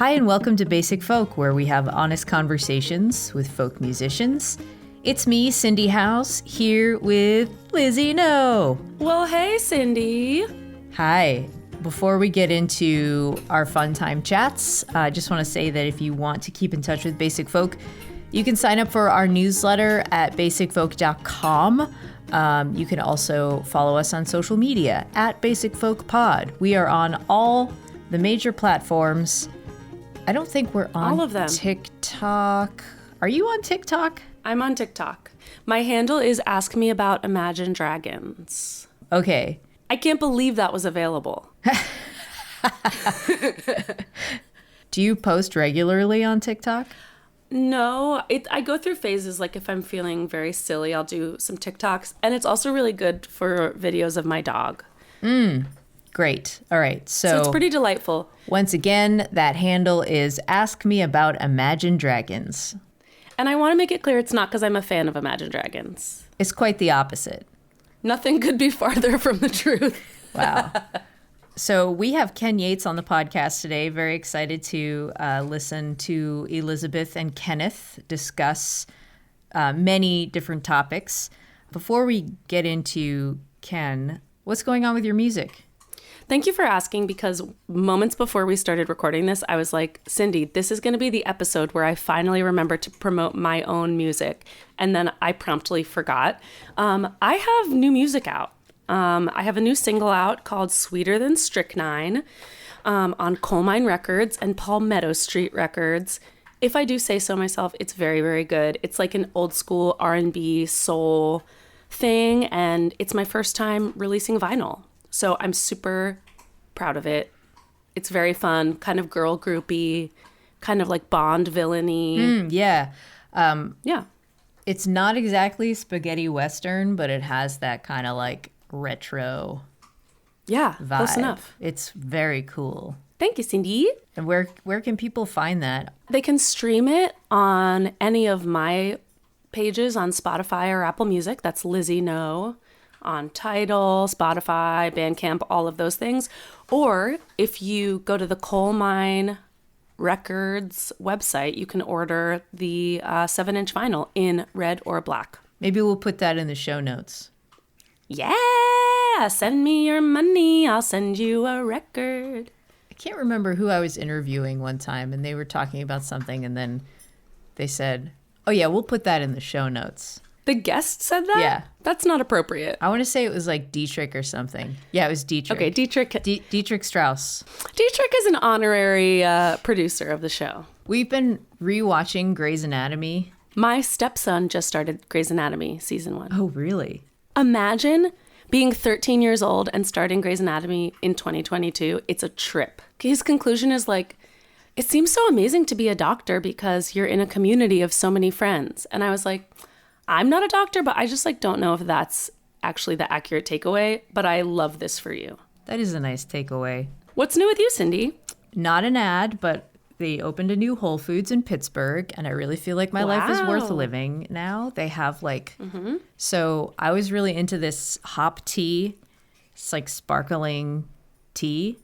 Hi, and welcome to Basic Folk, where we have honest conversations with folk musicians. It's me, Cindy House, here with Lizzie No. Well, hey, Cindy. Hi. Before we get into our fun time chats, I just want to say that if you want to keep in touch with Basic Folk, you can sign up for our newsletter at basicfolk.com. You can also follow us on social media at Basic Folk Pod. We are on all the major platforms. I don't think we're on all of them. TikTok. Are you on TikTok? I'm on TikTok. My handle is Ask Me About Imagine Dragons. Okay. I can't believe that was available. Do you post regularly on TikTok? No, I go through phases. Like if I'm feeling very silly, I'll do some TikToks. And it's also really good for videos of my dog. Great. All right. So it's pretty delightful. Once again, that handle is Ask Me About Imagine Dragons. And I want to make it clear it's not because I'm a fan of Imagine Dragons. It's quite the opposite. Nothing could be farther from the truth. Wow. So we have Ken Yates on the podcast today. Very excited to listen to Elizabeth and Kenneth discuss many different topics. Before we get into Ken, what's going on with your music? Thank you for asking, because moments before we started recording this, I was like, Cindy, this is going to be the episode where I finally remember to promote my own music. And then I promptly forgot. I have new music out. I have a new single out called Sweeter Than Strychnine on Coal Mine Records and Palmetto Street Records. If I do say so myself, it's very, very good. It's like an old school R&B soul thing, and it's my first time releasing vinyl. So I'm super proud of it. It's very fun, kind of girl groupy, kind of like Bond villainy. Yeah. Yeah. It's not exactly spaghetti western, but it has that kind of like retro vibe. Close enough. It's very cool. Thank you, Cindy. And where can people find that? They can stream it on any of my pages on Spotify or Apple Music. That's Lizzie No. On Tidal, Spotify, Bandcamp, all of those things. Or if you go to the Coal Mine Records website, you can order the 7-inch vinyl in red or black. Maybe we'll put that in the show notes. Yeah! Send me your money, I'll send you a record. I can't remember who I was interviewing one time, and they were talking about something, and then they said, oh yeah, we'll put that in the show notes. The guest said that? Yeah. That's not appropriate. I want to say it was like Dietrich or something. Yeah, it was Dietrich. Okay, Dietrich. Dietrich Strauss. Dietrich is an honorary producer of the show. We've been rewatching Grey's Anatomy. My stepson just started Grey's Anatomy season 1. Oh, really? Imagine being 13 years old and starting Grey's Anatomy in 2022. It's a trip. His conclusion is like, it seems so amazing to be a doctor because you're in a community of so many friends. And I was like, I'm not a doctor, but I just like don't know if that's actually the accurate takeaway, but I love this for you. That is a nice takeaway. What's new with you, Cindy? Not an ad, but they opened a new Whole Foods in Pittsburgh, and I really feel like my life is worth living now. They have like, so I was really into this hop tea. It's like sparkling tea.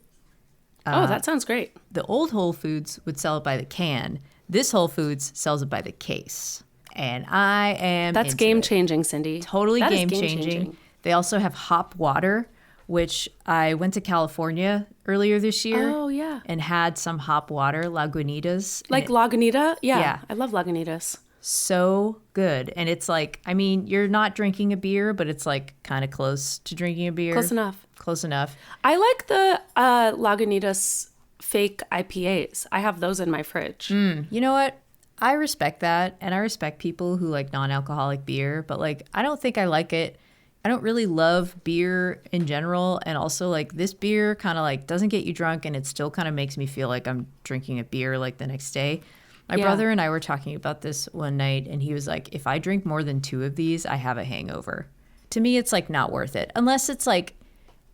Oh, that sounds great. The old Whole Foods would sell it by the can. This Whole Foods sells it by the case. And I am That's into game it. changing, Cindy. Totally That is game changing. They also have hop water, which I went to California earlier this year. Oh, yeah. And had some hop water, Lagunitas. Like Lagunita? Yeah. Yeah. I love Lagunitas. So good. And it's like, I mean, you're not drinking a beer, but it's like kind of close to drinking a beer. Close enough. Close enough. I like the Lagunitas fake IPAs. I have those in my fridge. You know what? I respect that, and I respect people who like non-alcoholic beer, but like I don't think I like it. I don't really love beer in general, and also like this beer kind of like doesn't get you drunk, and it still kind of makes me feel like I'm drinking a beer like the next day. My brother and I were talking about this one night, and he was like, if I drink more than 2 of these, I have a hangover. To me, it's like not worth it, unless it's like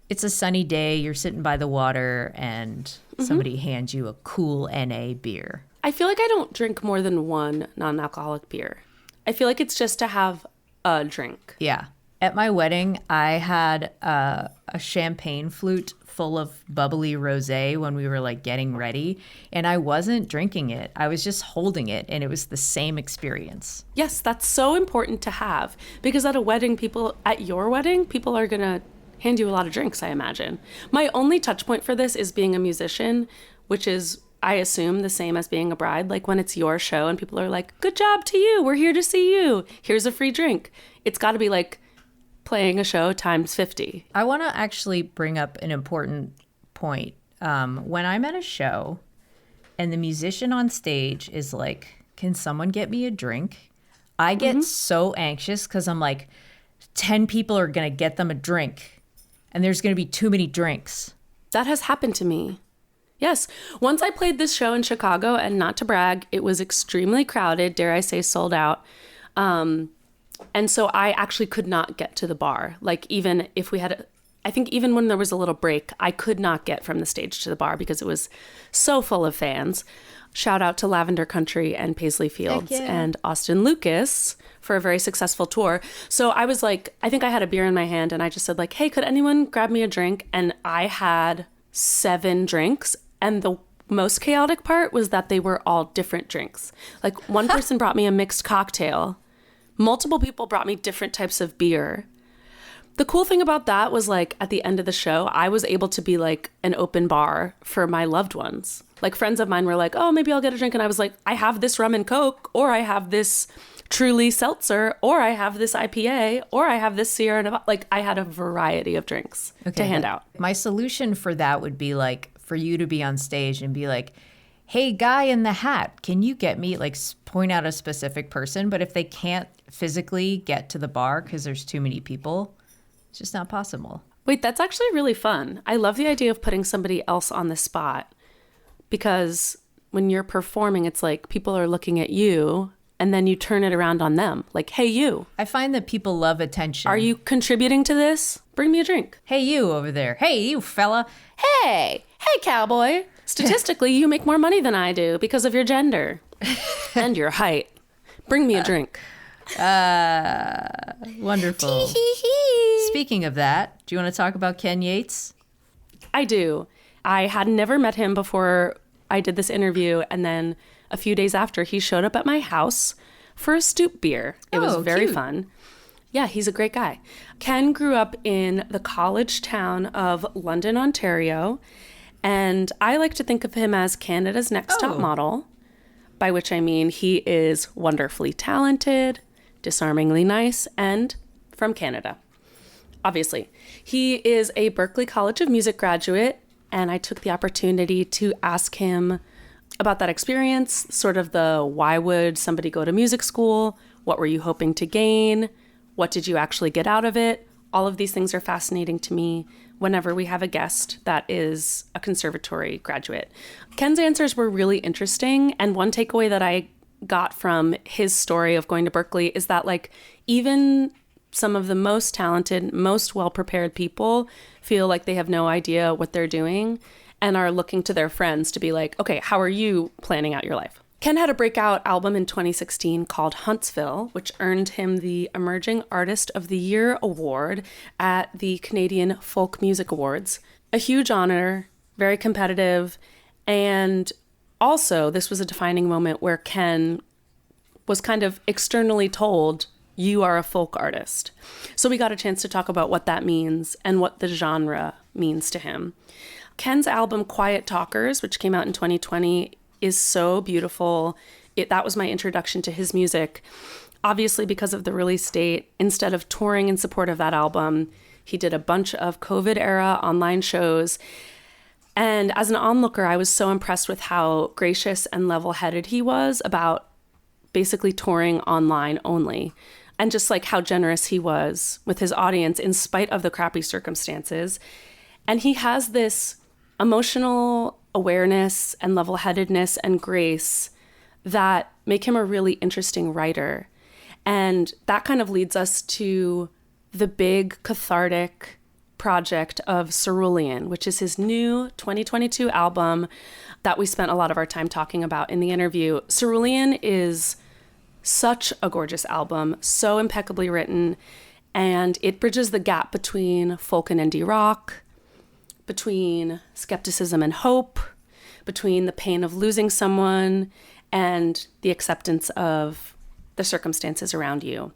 it's a sunny day, you're sitting by the water, and somebody hands you a cool NA beer. I feel like I don't drink more than 1 non-alcoholic beer. I feel like it's just to have a drink. Yeah. At my wedding, I had a a champagne flute full of bubbly rosé when we were like getting ready, and I wasn't drinking it. I was just holding it, and it was the same experience. Yes, that's so important to have, because at your wedding, people are going to hand you a lot of drinks, I imagine. My only touch point for this is being a musician, which is, I assume, the same as being a bride. Like when it's your show and people are like, good job to you. We're here to see you. Here's a free drink. It's got to be like playing a show times 50. I want to actually bring up an important point. When I'm at a show and the musician on stage is like, can someone get me a drink? I get so anxious because I'm like, 10 people are going to get them a drink and there's going to be too many drinks. That has happened to me. Yes. Once I played this show in Chicago, and not to brag, it was extremely crowded, dare I say sold out. And so I actually could not get to the bar. Like even if we had, I think even when there was a little break, I could not get from the stage to the bar because it was so full of fans. Shout out to Lavender Country and Paisley Fields and Austin Lucas for a very successful tour. So I was like, I think I had a beer in my hand and I just said like, hey, could anyone grab me a drink? And I had 7 drinks. And the most chaotic part was that they were all different drinks. Like one person brought me a mixed cocktail. Multiple people brought me different types of beer. The cool thing about that was like at the end of the show, I was able to be like an open bar for my loved ones. Like friends of mine were like, oh, maybe I'll get a drink. And I was like, I have this rum and Coke, or I have this Truly seltzer, or I have this IPA, or I have this Sierra Nevada. Like I had a variety of drinks to hand out. My solution for that would be like for you to be on stage and be like, hey, guy in the hat, can you get me, like point out a specific person? But if they can't physically get to the bar because there's too many people, it's just not possible. Wait, that's actually really fun. I love the idea of putting somebody else on the spot, because when you're performing, it's like people are looking at you and then you turn it around on them. Like, hey, you. I find that people love attention. Are you contributing to this? Bring me a drink. Hey, you over there. Hey, you fella. Hey, cowboy. Statistically, you make more money than I do because of your gender and your height. Bring me a drink. Wonderful. Speaking of that, do you want to talk about Ken Yates? I do. I had never met him before I did this interview, and then a few days after, he showed up at my house for a stoop beer. It was very fun. Yeah, he's a great guy. Ken grew up in the college town of London, Ontario, and I like to think of him as Canada's next top model, by which I mean he is wonderfully talented, disarmingly nice, and from Canada. Obviously, he is a Berklee College of Music graduate, and I took the opportunity to ask him about that experience, sort of the why would somebody go to music school? What were you hoping to gain? What did you actually get out of it? All of these things are fascinating to me whenever we have a guest that is a conservatory graduate. Ken's answers were really interesting, and one takeaway that I got from his story of going to Berklee is that like even some of the most talented, most well-prepared people feel like they have no idea what they're doing and are looking to their friends to be like, okay, how are you planning out your life? Ken had a breakout album in 2016 called Huntsville, which earned him the Emerging Artist of the Year award at the Canadian Folk Music Awards. A huge honor, very competitive, and also this was a defining moment where Ken was kind of externally told, you are a folk artist. So we got a chance to talk about what that means and what the genre means to him. Ken's album Quiet Talkers, which came out in 2020, is so beautiful. That was my introduction to his music. Obviously, because of the release date, instead of touring in support of that album, he did a bunch of COVID-era online shows. And as an onlooker, I was so impressed with how gracious and level-headed he was about basically touring online only. And just like how generous he was with his audience in spite of the crappy circumstances. And he has this emotional awareness and level-headedness and grace that make him a really interesting writer. And that kind of leads us to the big cathartic project of Cerulean, which is his new 2022 album that we spent a lot of our time talking about in the interview. Cerulean is such a gorgeous album, so impeccably written. And it bridges the gap between folk and indie rock, between skepticism and hope, between the pain of losing someone and the acceptance of the circumstances around you.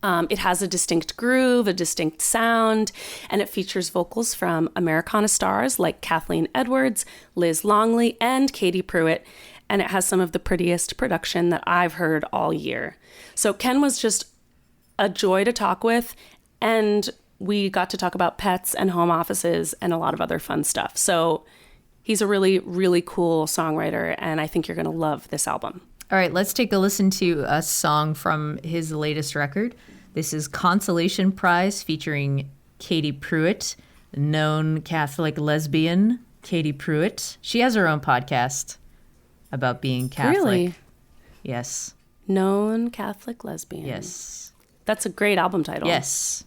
It has a distinct groove, a distinct sound, and it features vocals from Americana stars like Kathleen Edwards, Liz Longley, and Katie Pruitt. And it has some of the prettiest production that I've heard all year. So Ken was just a joy to talk with, and we got to talk about pets and home offices and a lot of other fun stuff. So he's a really, really cool songwriter, and I think you're going to love this album. All right, let's take a listen to a song from his latest record. This is Consolation Prize featuring Katie Pruitt, known Catholic lesbian Katie Pruitt. She has her own podcast about being Catholic. Really? Yes. Known Catholic lesbian. Yes. That's a great album title. Yes.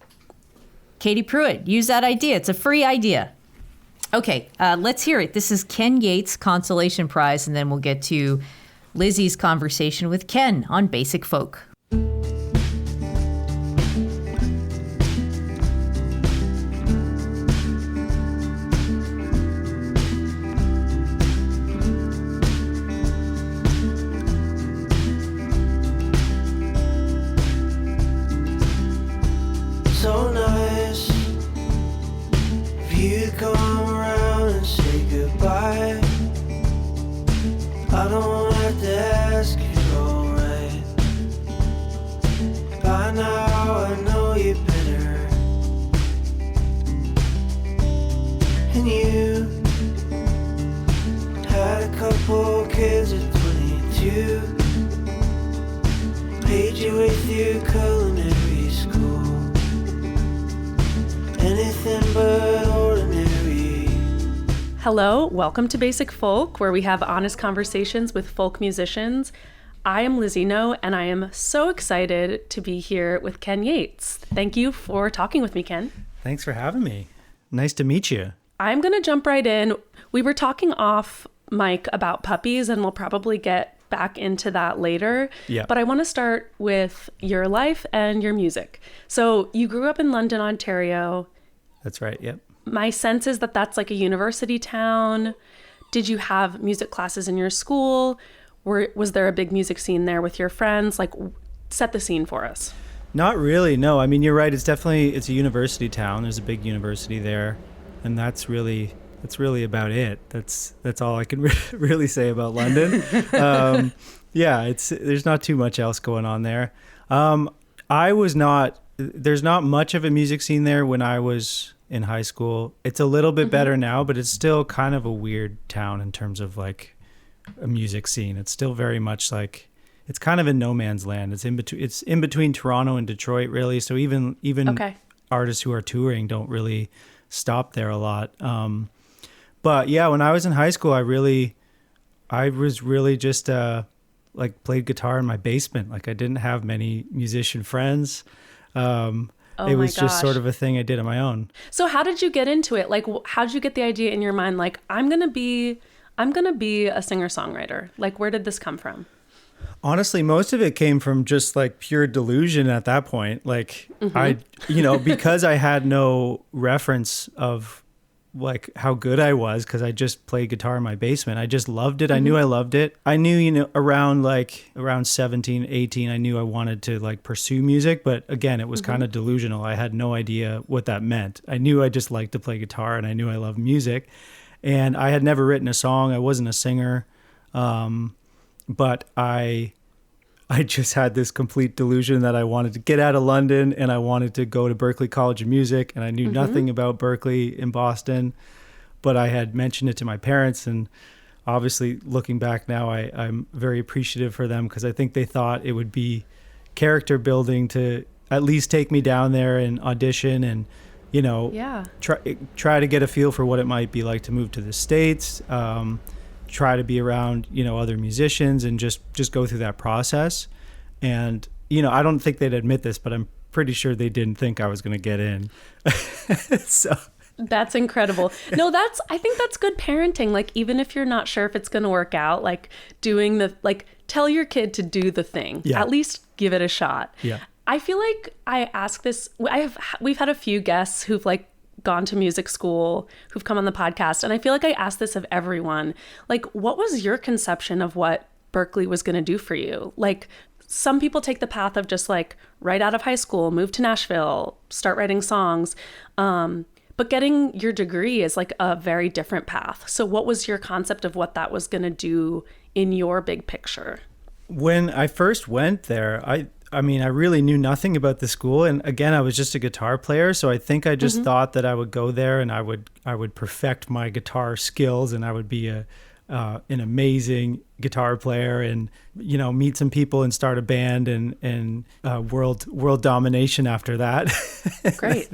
Katie Pruitt, use that idea. It's a free idea. Okay, let's hear it. This is Ken Yates' Consolation Prize, and then we'll get to Lizzie's conversation with Ken on Basic Folk. So nice if you come around and say goodbye. I don't have to ask if you're alright. By now I know you're bitter, and you had a couple kids at 22. Paid your way through culinary school. Anything but ordinary. Hello, welcome to Basic Folk, where we have honest conversations with folk musicians. I am Lizzie No, and I am so excited to be here with Ken Yates. Thank you for talking with me, Ken. Thanks for having me. Nice to meet you. I'm going to jump right in. We were talking off mic about puppies, and we'll probably get back into that later. Yeah. But I want to start with your life and your music. So you grew up in London, Ontario. That's right, yep. My sense is that that's like a university town. Did you have music classes in your school? Was there a big music scene there with your friends? Like, set the scene for us. Not really, no. I mean, you're right. It's a university town. There's a big university there, and that's really about it. That's all I can really say about London. There's not too much else going on there. There's not much of a music scene there when I was in high school. It's a little bit better now, but it's still kind of a weird town in terms of like a music scene. It's still very much like, it's kind of in no man's land. It's in between Toronto and Detroit, really. So even Okay. artists who are touring don't really stop there a lot. But yeah, when I was in high school, I was really just like played guitar in my basement. Like I didn't have many musician friends. It was just sort of a thing I did on my own. So how did you get into it? Like, how did you get the idea in your mind? Like, I'm gonna be a singer-songwriter. Like, where did this come from? Honestly, most of it came from just like pure delusion at that point. Like because I had no reference of like how good I was, because I just played guitar in my basement. I just loved it. I knew I loved it. I knew, around 17, 18, I knew I wanted to like pursue music. But again, it was kind of delusional. I had no idea what that meant. I knew I just liked to play guitar, and I knew I loved music. And I had never written a song. I wasn't a singer. But I just had this complete delusion that I wanted to get out of London, and I wanted to go to Berklee College of Music, and I knew nothing about Berklee in Boston, but I had mentioned it to my parents, and obviously looking back now, I'm very appreciative for them, because I think they thought it would be character building to at least take me down there and audition and, try to get a feel for what it might be like to move to the States, try to be around, other musicians and just go through that process. And, I don't think they'd admit this, but I'm pretty sure they didn't think I was going to get in. So That's incredible. No, I think that's good parenting. Like, even if you're not sure if it's going to work out, like tell your kid to do the thing, Yeah. at least give it a shot. Yeah. I feel like I ask this. We've had a few guests who've like gone to music school, who've come on the podcast, and I feel like I ask this of everyone. Like, what was your conception of what Berklee was going to do for you? Like, some people take the path of just like right out of high school, move to Nashville, start writing songs. But getting your degree is like a very different path. So what was your concept of what that was going to do in your big picture? When I first went there, I mean, I really knew nothing about the school. And again, I was just a guitar player. So I think I just thought that I would go there and I would perfect my guitar skills and I would be an amazing guitar player and, you know, meet some people and start a band and world domination after that. Great.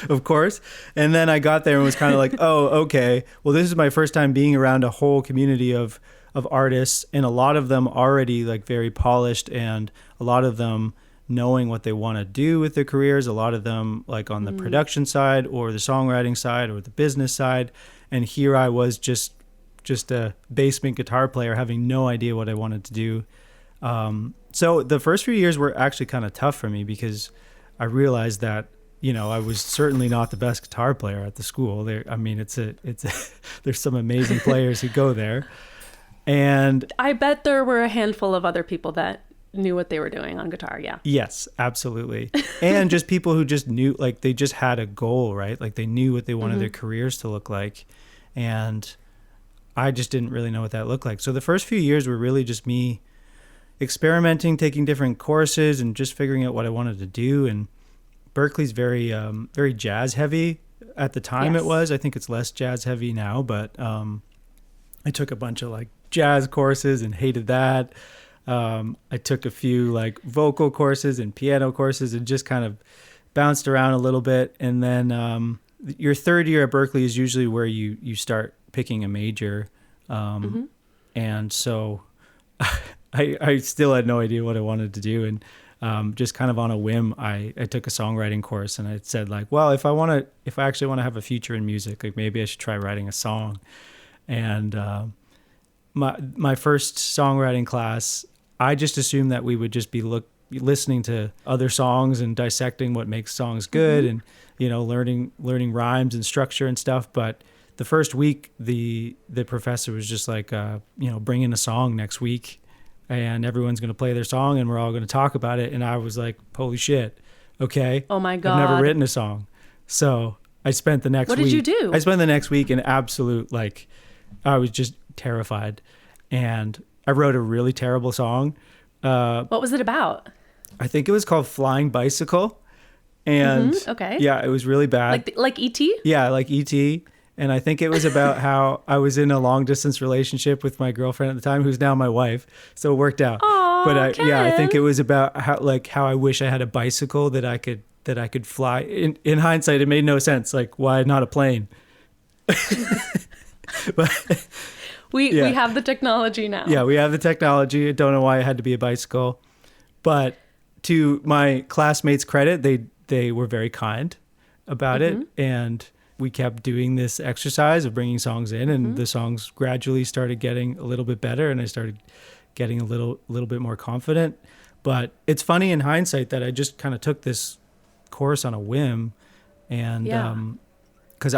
Of course. And then I got there and was kind of like, oh, okay, well, this is my first time being around a whole community of artists, and a lot of them already like very polished, and a lot of them knowing what they want to do with their careers, a lot of them like on the production side or the songwriting side or the business side. And here I was just a basement guitar player having no idea what I wanted to do. So the first few years were actually kind of tough for me because I realized that, you know, I was certainly not the best guitar player at the school. There's some amazing players who go there. And I bet there were a handful of other people that knew what they were doing on guitar. Yeah. Yes, absolutely. And just people who just knew, like they just had a goal, right? Like they knew what they wanted their careers to look like. And I just didn't really know what that looked like. So the first few years were really just me experimenting, taking different courses and just figuring out what I wanted to do. And Berklee's very, very jazz heavy at the time. Yes. It was, I think it's less jazz heavy now, but I took a bunch of like jazz courses and hated that. I took a few like vocal courses and piano courses and just kind of bounced around a little bit. And then your third year at Berklee is usually where you start picking a major. And so I still had no idea what I wanted to do. And just kind of on a whim, I took a songwriting course, and I said like, well, if I actually want to have a future in music, like maybe I should try writing a song. And my first songwriting class, I just assumed that we would just be listening to other songs and dissecting what makes songs good, and you know, learning rhymes and structure and stuff. But the first week, the professor was just like, you know, bring in a song next week, and everyone's going to play their song, and we're all going to talk about it. And I was like, holy shit, okay. Oh my God. I've never written a song, so I spent the next week. What did you do? I spent the next week in absolute like, I was just terrified, and I wrote a really terrible song. What was it about? I think it was called Flying Bicycle. And okay. Yeah, it was really bad. Like E.T.? Yeah, like E.T. And I think it was about how I was in a long distance relationship with my girlfriend at the time, who's now my wife. So it worked out. Aww, but Ken. I think it was about how I wish I had a bicycle that I could fly. In hindsight, it made no sense. Like, why not a plane? But we have the technology now. Yeah, we have the technology. I don't know why it had to be a bicycle. But to my classmates' credit, they were very kind about it. And we kept doing this exercise of bringing songs in, and the songs gradually started getting a little bit better, and I started getting a little bit more confident. But it's funny in hindsight that I just kind of took this course on a whim, and because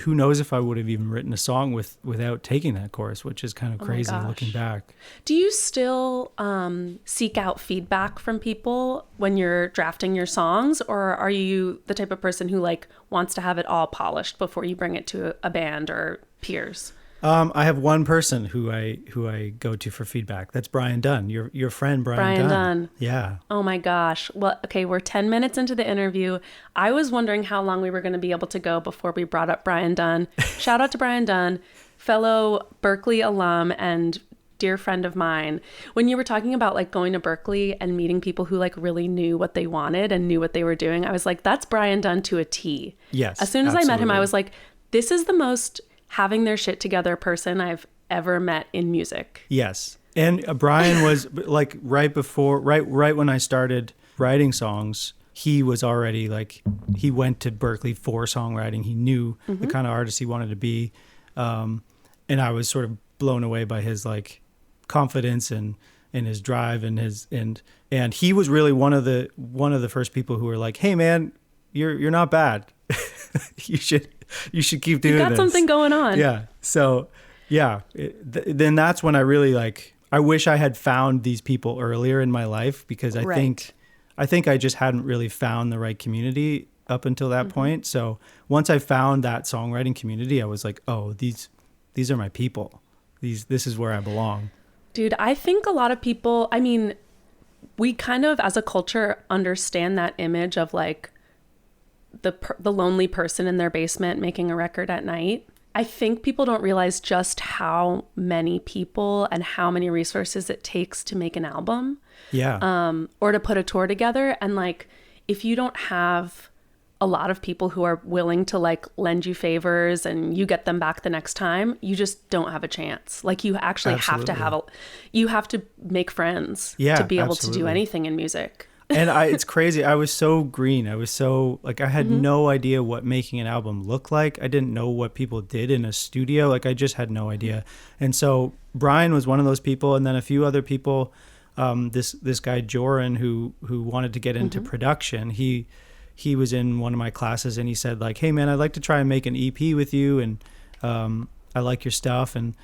who knows if I would have even written a song without taking that course, which is kind of crazy looking back. Do you still seek out feedback from people when you're drafting your songs, or are you the type of person who like wants to have it all polished before you bring it to a band or peers? I have one person who I go to for feedback. That's Brian Dunn, your friend Brian Dunn. Yeah. Oh my gosh. Well, okay, we're 10 minutes into the interview. I was wondering how long we were going to be able to go before we brought up Brian Dunn. Shout out to Brian Dunn, fellow Berklee alum and dear friend of mine. When you were talking about like going to Berklee and meeting people who like really knew what they wanted and knew what they were doing, I was like, that's Brian Dunn to a T. Yes. As soon as I met him, I was like, this is the most having their shit together person I've ever met in music. Yes. And Brian was like right when I started writing songs, he was already like, he went to Berklee for songwriting. He knew the kind of artist he wanted to be. And I was sort of blown away by his like confidence and his drive and and he was really one of the first people who were like, hey man, you're not bad. you should keep doing this. You got something going on. Yeah. So yeah, then that's when I really like, I wish I had found these people earlier in my life, because I think I just hadn't really found the right community up until that point. So once I found that songwriting community, I was like, oh, these are my people. This is where I belong. Dude, I think a lot of people, I mean, we kind of as a culture understand that image of like the lonely person in their basement making a record at night. I think people don't realize just how many people and how many resources it takes to make an album. Yeah. Or to put a tour together. And like, if you don't have a lot of people who are willing to like lend you favors and you get them back the next time, you just don't have a chance. Like you actually have to you have to make friends to be able to do anything in music. And it's crazy. I was so green. I was so like, I had no idea what making an album looked like. I didn't know what people did in a studio. Like I just had no idea. And so Brian was one of those people. And then a few other people, this guy, Joran, who wanted to get into production. He was in one of my classes and he said like, hey man, I'd like to try and make an EP with you. And I like your stuff. And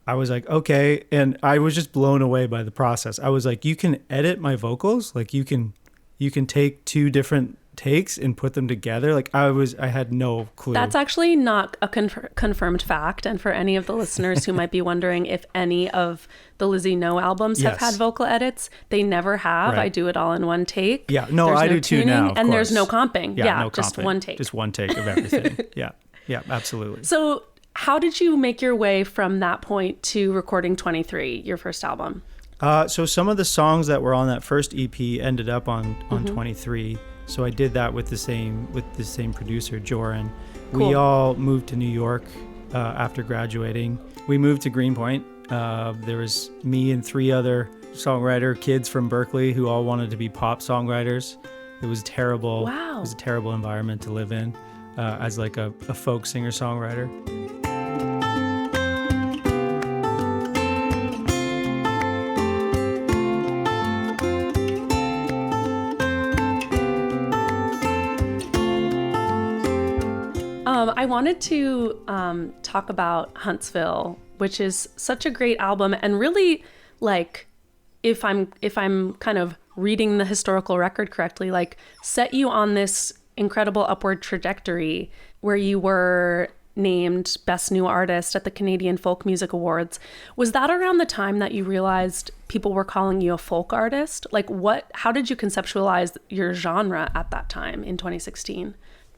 I was like, okay. And I was just blown away by the process. I was like, you can edit my vocals. Like you can take 2 different takes and put them together. Like I had no clue. That's actually not a confirmed fact. And for any of the listeners who might be wondering if any of the Lizzie No albums have had vocal edits, they never have. Right. I do it all in one take. Yeah. No, I do too now. And there's no comping. Yeah, no just comping. One take. Just one take of everything. Yeah. Yeah, absolutely. So how did you make your way from that point to recording 23, your first album? So some of the songs that were on that first EP ended up on 23. So I did that with the same producer, Joran. Cool. We all moved to New York after graduating. We moved to Greenpoint. There was me and 3 other songwriter kids from Berkeley who all wanted to be pop songwriters. It was terrible. Wow. It was a terrible environment to live in as like a folk singer-songwriter. I wanted to talk about Huntsville, which is such a great album, and really, like, if I'm kind of reading the historical record correctly, like, set you on this incredible upward trajectory where you were named Best New Artist at the Canadian Folk Music Awards. Was that around the time that you realized people were calling you a folk artist? Like, how did you conceptualize your genre at that time in 2016?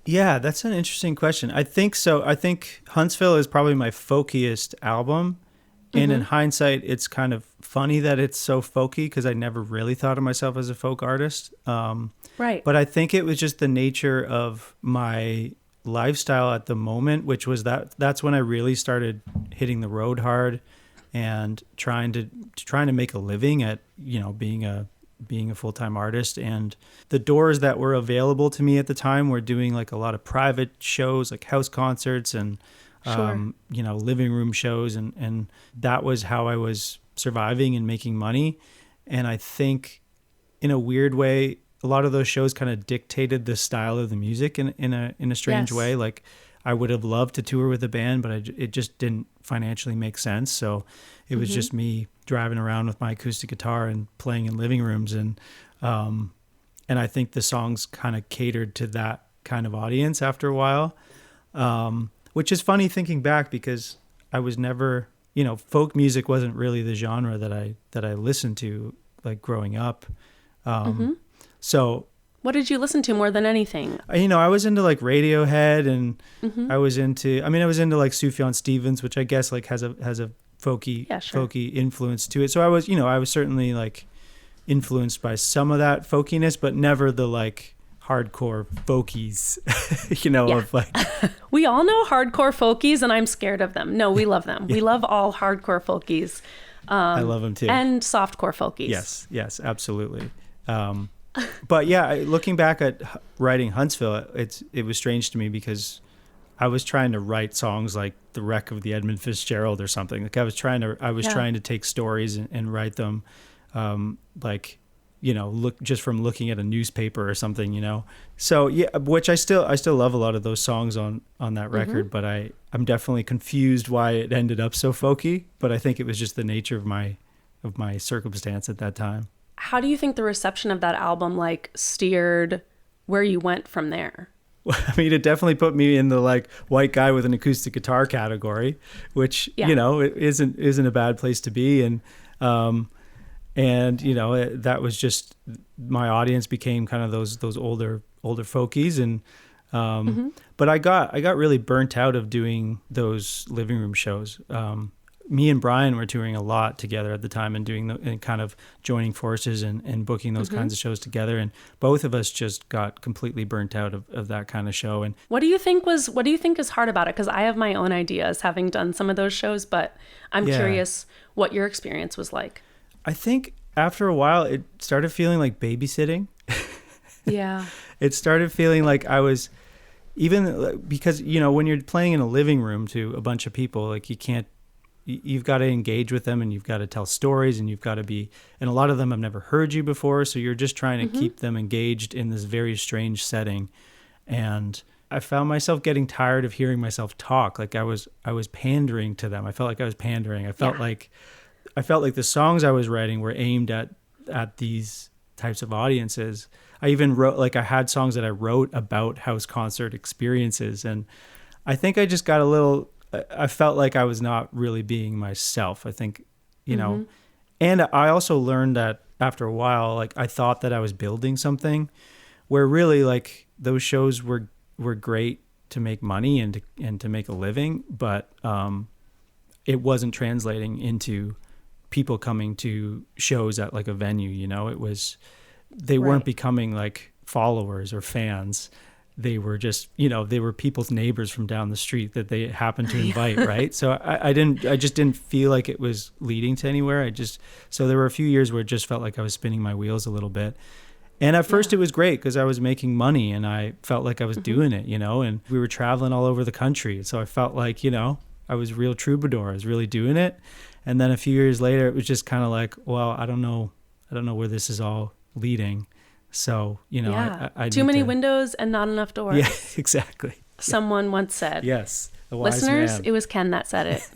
Yeah, that's an interesting question. I think so. I think Huntsville is probably my folkiest album. And in hindsight, it's kind of funny that it's so folky because I never really thought of myself as a folk artist. Right. But I think it was just the nature of my lifestyle at the moment, which was that's when I really started hitting the road hard and trying to make a living at, being a full-time artist. And the doors that were available to me at the time were doing like a lot of private shows, like house concerts and living room shows, and that was how I was surviving and making money. And I think in a weird way, a lot of those shows kind of dictated the style of the music in a strange way. Like I would have loved to tour with a band, but it just didn't financially make sense. So it was just me driving around with my acoustic guitar and playing in living rooms. And I think the songs kind of catered to that kind of audience after a while, which is funny thinking back because I was never, folk music wasn't really the genre that I listened to like growing up. So what did you listen to more than anything? I was into like Radiohead and I was into like Sufjan Stevens, which I guess like has a folky influence to it. So I was certainly like influenced by some of that folkiness, but never the like hardcore folkies, of like. We all know hardcore folkies and I'm scared of them. No, we love them. We love all hardcore folkies. I love them too. And softcore folkies. Yes, absolutely. But yeah, looking back at writing Huntsville, it was strange to me because I was trying to write songs like The Wreck of the Edmund Fitzgerald or something. Like I was trying to take stories and write them like, you know, look just from looking at a newspaper or something, you know. So yeah, which I still love a lot of those songs on that record, but I'm definitely confused why it ended up so folky, but I think it was just the nature of my circumstance at that time. How do you think the reception of that album like steered where you went from there? I mean, it definitely put me in the like white guy with an acoustic guitar category, which, you know, it isn't a bad place to be. And you know, that was just, my audience became kind of those older folkies. And, but I got really burnt out of doing those living room shows. Me and Brian were touring a lot together at the time and doing and kind of joining forces and booking those kinds of shows together. And both of us just got completely burnt out of that kind of show. And what do you think is hard about it? Because I have my own ideas having done some of those shows, but I'm curious what your experience was like. I think after a while, it started feeling like babysitting. Yeah. It started feeling like I was, even because, you know, when you're playing in a living room to a bunch of people, like you've got to engage with them and you've got to tell stories and you've got to be, and a lot of them have never heard you before. So you're just trying to keep them engaged in this very strange setting. And I found myself getting tired of hearing myself talk. Like I was pandering to them. I felt like I was pandering. I felt like the songs I was writing were aimed at these types of audiences. I even wrote, like I had songs that I wrote about house concert experiences. And I think I just got I felt like I was not really being myself. I think, you know, and I also learned that after a while, like I thought that I was building something where really like those shows were great to make money and to make a living, but it wasn't translating into people coming to shows at like a venue, you know. It was, they weren't becoming like followers or fans. They were just, you know, they were people's neighbors from down the street that they happened to invite, right? So I just didn't feel like it was leading to anywhere. So there were a few years where it just felt like I was spinning my wheels a little bit. And at first it was great because I was making money and I felt like I was doing it, you know, and we were traveling all over the country. So I felt like, you know, I was real troubadour. I was really doing it. And then a few years later, it was just kind of like, well, I don't know where this is all leading. So, you know, I too many windows and not enough doors. Yeah, exactly. Someone once said. Yes. A wise Listeners, man. it was Ken that said it.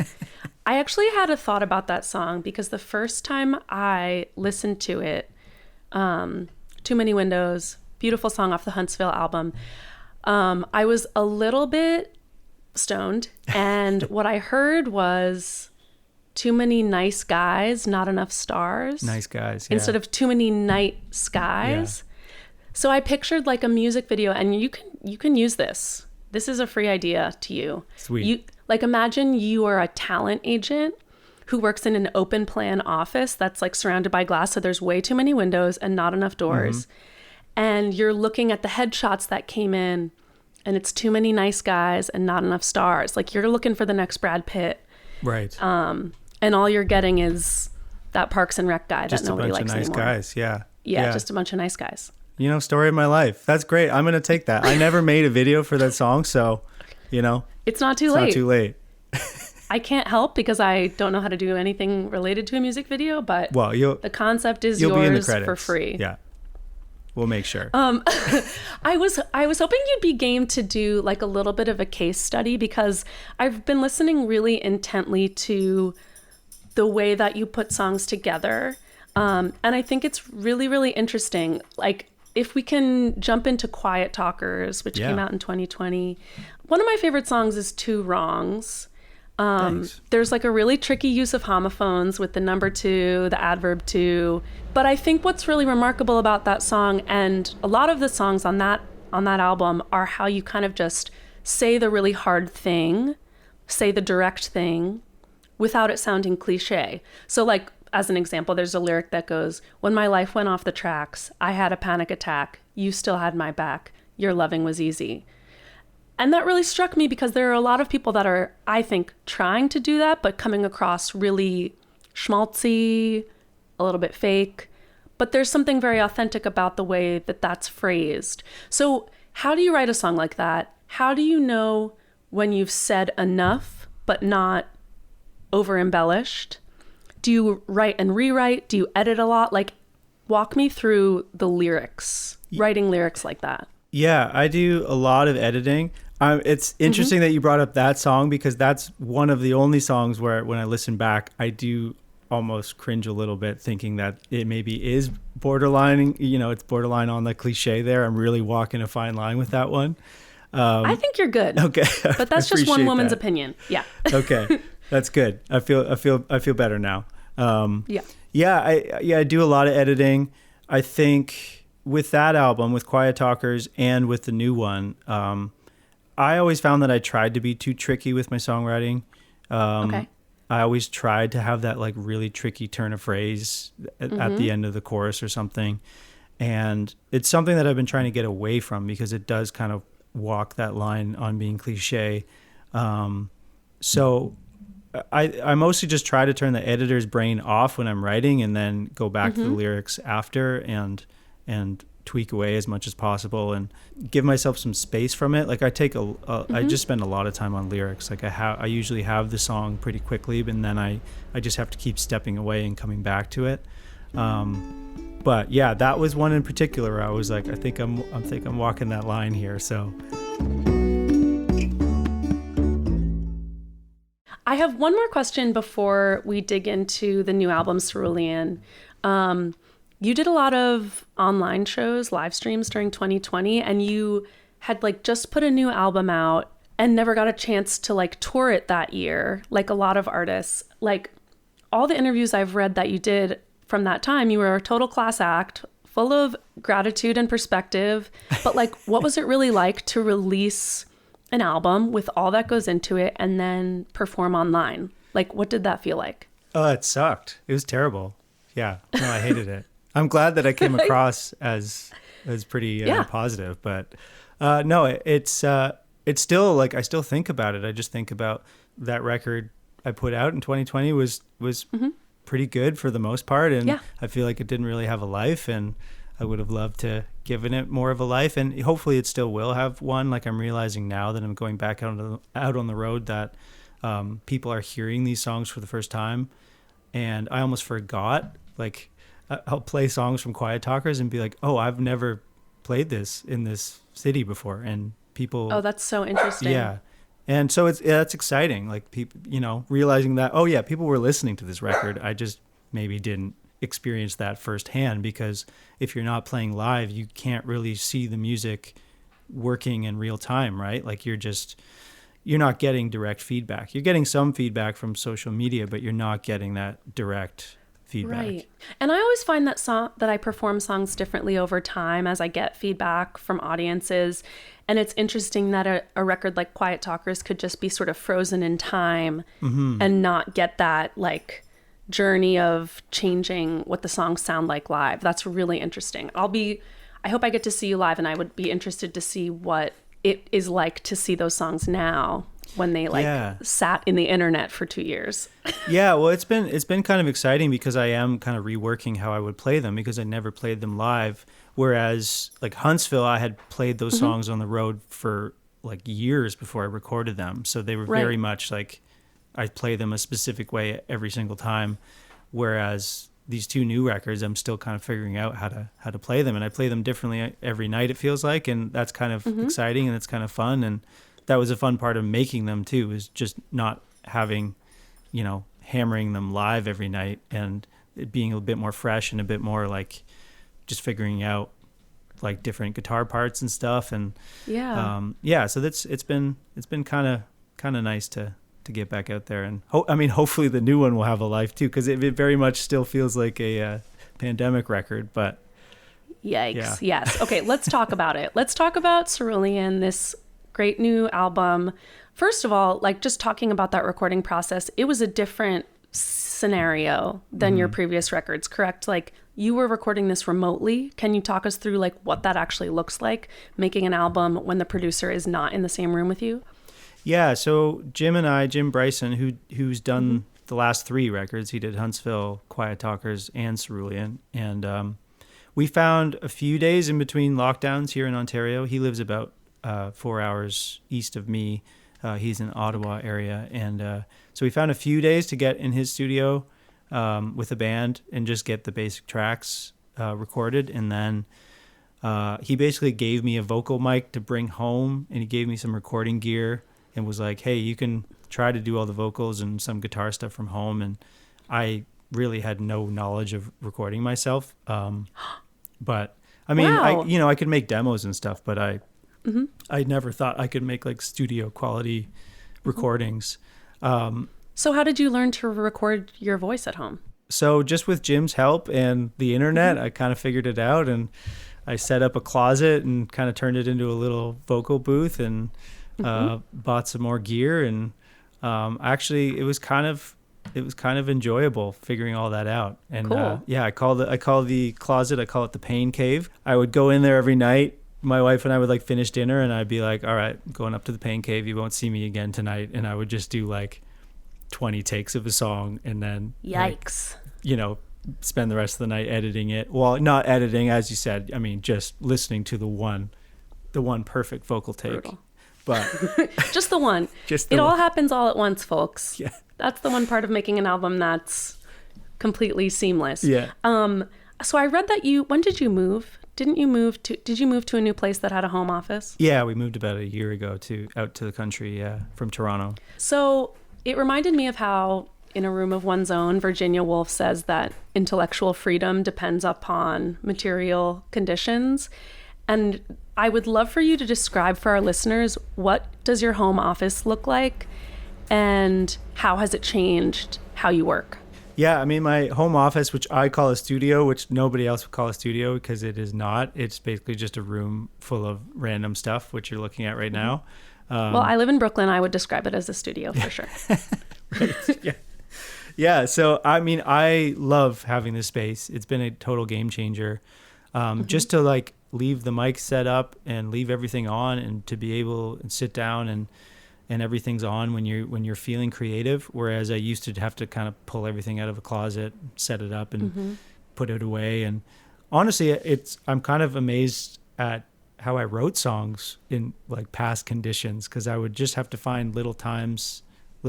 I actually had a thought about that song because the first time I listened to it, Too Many Windows, beautiful song off the Huntsville album, I was a little bit stoned. And what I heard was too many nice guys, not enough stars. Nice guys, yeah. Instead of too many night skies. Yeah. So I pictured like a music video, and you can use this. This is a free idea to you. Sweet. Like imagine you are a talent agent who works in an open plan office that's like surrounded by glass, so there's way too many windows and not enough doors. And you're looking at the headshots that came in, and it's too many nice guys and not enough stars. Like you're looking for the next Brad Pitt. Right. And all you're getting is that Parks and Rec guy that nobody likes anymore. Just a bunch of nice guys, yeah. Yeah, just a bunch of nice guys. You know, story of my life. That's great. I'm going to take that. I never made a video for that song, so, you know. It's not too late. It's not too late. I can't help because I don't know how to do anything related to a music video, but the concept is yours for free. Yeah. We'll make sure. I was hoping you'd be game to do like a little bit of a case study because I've been listening really intently to the way that you put songs together. And I think it's really, really interesting. Like if we can jump into Quiet Talkers, which came out in 2020. One of my favorite songs is Two Wrongs. There's like a really tricky use of homophones with the number two, the adverb to. But I think what's really remarkable about that song, and a lot of the songs on that album, are how you kind of just say the really hard thing, say the direct thing, without it sounding cliche. So like, as an example, there's a lyric that goes, "When my life went off the tracks, I had a panic attack. You still had my back. Your loving was easy." And that really struck me because there are a lot of people that are, I think, trying to do that, but coming across really schmaltzy, a little bit fake. But there's something very authentic about the way that that's phrased. So how do you write a song like that? How do you know when you've said enough, but not over embellished? Do you write and rewrite? Do you edit a lot? Like, walk me through the lyrics, writing lyrics like that. Yeah, I do a lot of editing. It's interesting that you brought up that song, because that's one of the only songs where when I listen back, I do almost cringe a little bit, thinking that it maybe is borderline, it's borderline on the cliche there. I'm really walking a fine line with that one. I think you're good. Okay. But that's just one woman's opinion. Yeah. Okay. That's good. I feel better now. Yeah. I do a lot of editing. I think with that album, with Quiet Talkers and with the new one, I always found that I tried to be too tricky with my songwriting. Okay. I always tried to have that like really tricky turn of phrase at the end of the chorus or something. And it's something that I've been trying to get away from, because it does kind of walk that line on being cliche. So I mostly just try to turn the editor's brain off when I'm writing, and then go back to the lyrics after and tweak away as much as possible and give myself some space from it. Like I just spend a lot of time on lyrics. Like I usually have the song pretty quickly, and then I just have to keep stepping away and coming back to it. But yeah, that was one in particular where I was like, I think I'm walking that line here. So I have one more question before we dig into the new album, Cerulean. You did a lot of online shows, live streams during 2020, and you had like just put a new album out and never got a chance to like tour it that year, like a lot of artists. Like all the interviews I've read that you did from that time, you were a total class act, full of gratitude and perspective. But like, what was it really like to release an album with all that goes into it and then perform online? Like, what did that feel like? Oh, it sucked. It was terrible. Yeah, no, I hated it. I'm glad that I came across as pretty positive, but no, it's still like, I still think about it. I just think about that record I put out in 2020 was pretty good for the most part, and I feel like it didn't really have a life, and I would have loved to given it more of a life, and hopefully it still will have one. Like I'm realizing now that I'm going back out on the road that people are hearing these songs for the first time, and I almost forgot. Like I'll play songs from Quiet Talkers and be like, oh, I've never played this in this city before, and people. Oh, that's so interesting. Yeah. And so that's exciting. Like people, realizing that, oh yeah, people were listening to this record. I just maybe didn't experience that firsthand, because if you're not playing live, you can't really see the music working in real time, right? Like you're not getting direct feedback. You're getting some feedback from social media, but you're not getting that direct feedback. Right. And I always find that I perform songs differently over time as I get feedback from audiences. And it's interesting that a record like Quiet Talkers could just be sort of frozen in time and not get that like journey of changing what the songs sound like live. That's really interesting. I hope I get to see you live, and I would be interested to see what it is like to see those songs now when they sat in the internet for 2 years. Yeah, well, it's been kind of exciting, because I am kind of reworking how I would play them, because I never played them live. Whereas like Huntsville, I had played those songs on the road for like years before I recorded them. So they were very much like I play them a specific way every single time. Whereas these two new records, I'm still kind of figuring out how to play them, and I play them differently every night, it feels like, and that's kind of exciting, and it's kind of fun. And that was a fun part of making them too, is just not having, hammering them live every night, and it being a bit more fresh and a bit more like just figuring out like different guitar parts and stuff. And so it's been kind of nice to get back out there, and hopefully the new one will have a life too, because it very much still feels like a pandemic record. But yikes. Yes. Okay, let's talk about it. Let's talk about Cerulean, this great new album. First of all, like just talking about that recording process, it was a different scenario than your previous records, correct? Like you were recording this remotely. Can you talk us through like what that actually looks like, making an album when the producer is not in the same room with you? Yeah, so Jim Bryson, who's done the last three records, he did Huntsville, Quiet Talkers, and Cerulean, and we found a few days in between lockdowns here in Ontario. He lives about 4 hours east of me. He's in Ottawa area, and so we found a few days to get in his studio with a band and just get the basic tracks recorded. And then he basically gave me a vocal mic to bring home, and he gave me some recording gear and was like, hey, you can try to do all the vocals and some guitar stuff from home. And I really had no knowledge of recording myself. But I mean, Wow. I could make demos and stuff, but I never thought I could make like studio quality recordings. So how did you learn to record your voice at home? So just with Jim's help and the internet, I kind of figured it out, and I set up a closet and kind of turned it into a little vocal booth, and bought some more gear. And actually it was kind of enjoyable figuring all that out. And Cool. I call the closet, I call it the pain cave. I would go in there every night. My wife and I would like finish dinner, and I'd be like, all right, I'm going up to the pain cave. You won't see me again tonight. And I would just do like 20 takes of a song, and then Yikes. spend the rest of the night editing it. Well, not editing, as you said. I mean, just listening to the one perfect vocal take. Brutal. But Just the one. Just it the all one. happens all at once, folks. Yeah. That's the one part of making an album that's completely seamless. Yeah. So I read that when did you move? Did you move to a new place that had a home office? Yeah, we moved about a year ago out to the country, from Toronto. So it reminded me of how in A Room of One's Own, Virginia Woolf says that intellectual freedom depends upon material conditions. And I would love for you to describe for our listeners, what does your home office look like, and how has it changed how you work? Yeah, I mean, my home office, which I call a studio, which nobody else would call a studio because it is not. It's basically just a room full of random stuff, which you're looking at right now. Well, I live in Brooklyn. I would describe it as a studio for sure. Yeah. Yeah. So, I mean, I love having this space. It's been a total game changer. Just to like leave the mic set up and leave everything on, and to be able to sit down and everything's on when you're feeling creative. Whereas I used to have to kind of pull everything out of a closet, set it up and put it away. And honestly, I'm kind of amazed at how I wrote songs in like past conditions, because I would just have to find little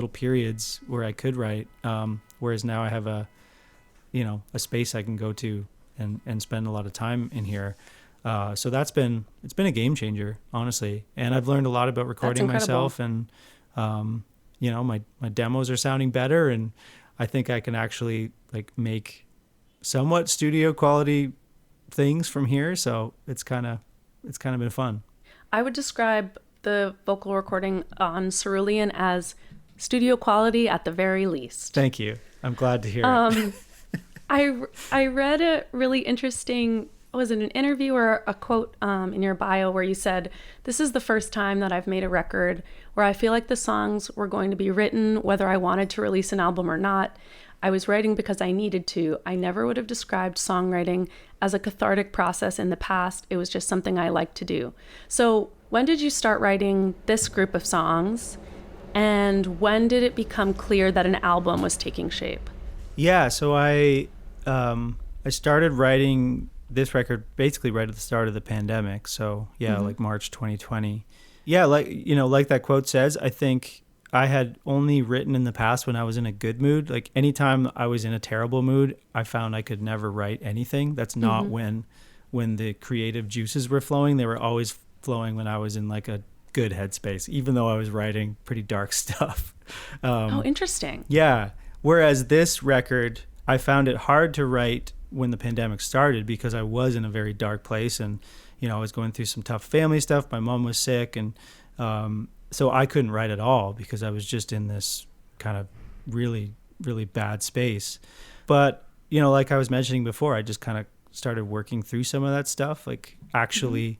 periods where I could write. Whereas now I have a space I can go to and spend a lot of time in here. So it's been a game changer, honestly. And I've learned a lot about recording myself, and, my demos are sounding better, and I think I can actually like make somewhat studio quality things from here. So it's kind of been fun. I would describe the vocal recording on Cerulean as studio quality at the very least. Thank you. I'm glad to hear it. I read a really interesting, was it an interview or a quote in your bio where you said, "This is the first time that I've made a record where I feel like the songs were going to be written whether I wanted to release an album or not. I was writing because I needed to. I never would have described songwriting as a cathartic process in the past. It was just something I liked to do." So when did you start writing this group of songs? And when did it become clear that an album was taking shape? Yeah, so I started writing this record basically right at the start of the pandemic. So like March 2020. Yeah, like that quote says, I think I had only written in the past when I was in a good mood. Like anytime I was in a terrible mood, I found I could never write anything. That's not when the creative juices were flowing. They were always flowing when I was in like a good headspace, even though I was writing pretty dark stuff. Oh, interesting. Yeah. Whereas this record, I found it hard to write when the pandemic started because I was in a very dark place, and I was going through some tough family stuff. My mom was sick, and so I couldn't write at all because I was just in this kind of really, really bad space. But like I was mentioning before, I just kind of started working through some of that stuff, like actually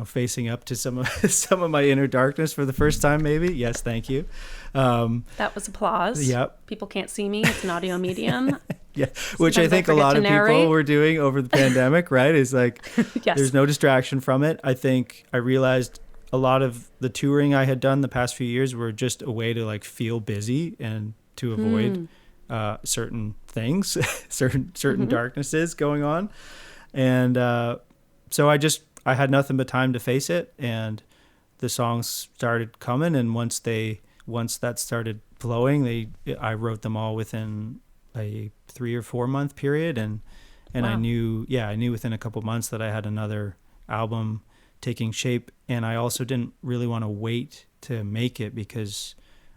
facing up to some of my inner darkness for the first time, maybe. Yes, thank you. That was applause. Yep. People can't see me. It's an audio medium. Yeah, which I think a lot of people were doing over the pandemic, right? Is like, yes. There's no distraction from it. I think I realized a lot of the touring I had done the past few years were just a way to like feel busy and to avoid certain things, certain darknesses going on. And so I had nothing but time to face it, and the songs started coming. And once that started flowing. I wrote them all within a 3 or 4 month period, and Wow. I knew within a couple months that I had another album taking shape. And I also didn't really want to wait to make it, because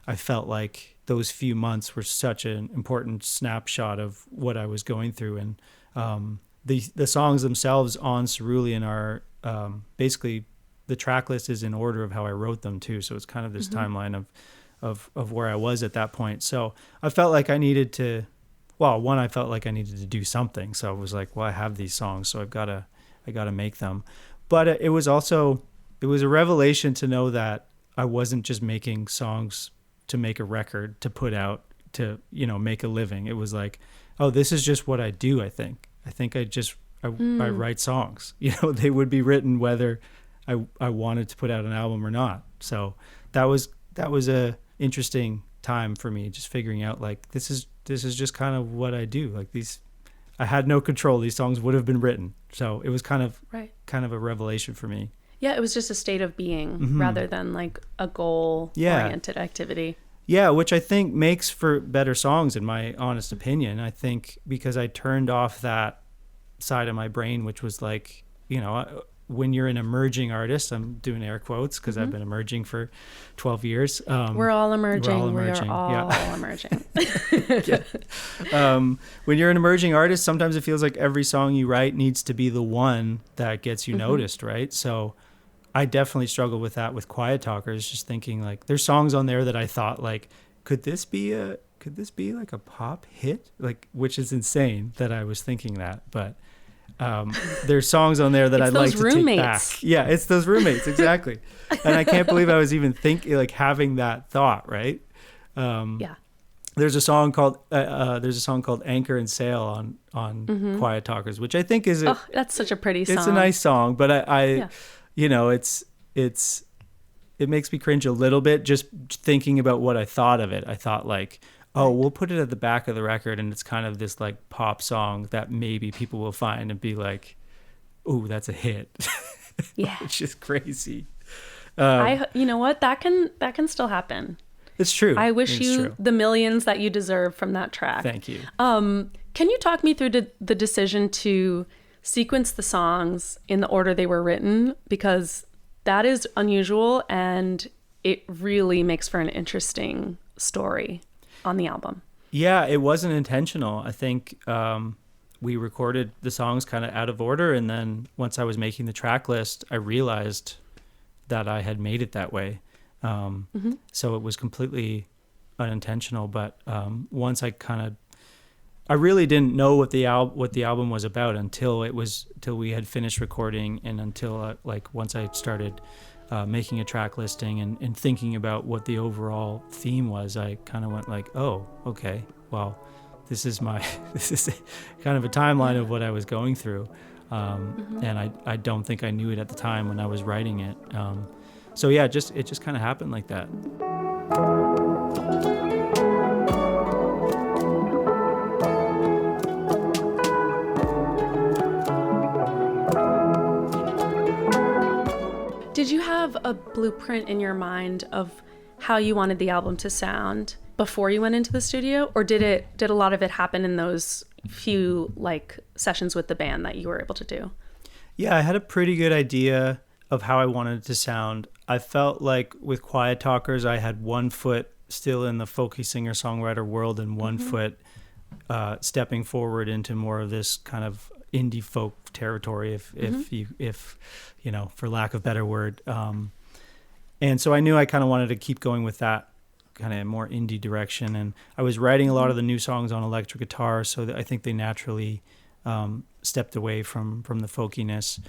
I felt like those few months were such an important snapshot of what I was going through. And the songs themselves on Cerulean are basically, the track list is in order of how I wrote them too. So it's kind of this timeline of where I was at that point. So I felt like I needed to, I felt like I needed to do something. So I was like, well, I have these songs, so I gotta make them. But it was a revelation to know that I wasn't just making songs to make a record, to put out, to, make a living. It was like, oh, this is just what I do. I think I write songs, they would be written whether I wanted to put out an album or not. So that was a interesting time for me, just figuring out like, this is just kind of what I do. Like I had no control. These songs would have been written. So it was kind of a revelation for me. Yeah, it was just a state of being rather than like a goal-oriented activity. Yeah, which I think makes for better songs, in my honest opinion. I think because I turned off that side of my brain, which was like, when you're an emerging artist, I'm doing air quotes because I've been emerging for 12 years. We're all emerging. We are all emerging. When you're an emerging artist, sometimes it feels like every song you write needs to be the one that gets you noticed, right? So I definitely struggle with that with Quiet Talkers, just thinking like there's songs on there that I thought like, could this be like a pop hit? Like, which is insane that I was thinking that, but there's songs on there that I'd like to take back. Yeah, it's those roommates, exactly. And I can't believe I was even having that thought, right? Yeah. There's a song called Anchor and Sail on Quiet Talkers, which I think is that's such a pretty song. It's a nice song, but it makes me cringe a little bit just thinking about what I thought of it. I thought like, oh, we'll put it at the back of the record, and it's kind of this like pop song that maybe people will find and be like, "Ooh, that's a hit." Yeah, it's just crazy. You know what? That can still happen. It's true. I wish you the millions that you deserve from that track. Thank you. Can you talk me through the decision to sequence the songs in the order they were written? Because that is unusual, and it really makes for an interesting story on the album. Yeah, it wasn't intentional. I think we recorded the songs kind of out of order, and then once I was making the track list, I realized that I had made it that way. So it was completely unintentional. But once I really didn't know what the album was about until we had finished recording, and until once I started making a track listing and thinking about what the overall theme was, I kind of went like, oh, okay, well, this is kind of a timeline of what I was going through. And I don't think I knew it at the time when I was writing it. So yeah, it just kind of happened like that. Did you have a blueprint in your mind of how you wanted the album to sound before you went into the studio, or did a lot of it happen in those few sessions with the band that you were able to do? Yeah, I had a pretty good idea of how I wanted it to sound. I felt like with Quiet Talkers, I had one foot still in the folky singer-songwriter world and one foot stepping forward into more of this kind of indie folk territory, if for lack of a better word. And so I knew I kind of wanted to keep going with that kind of more indie direction. And I was writing a lot of the new songs on electric guitar, so that I think they naturally stepped away from the folkiness.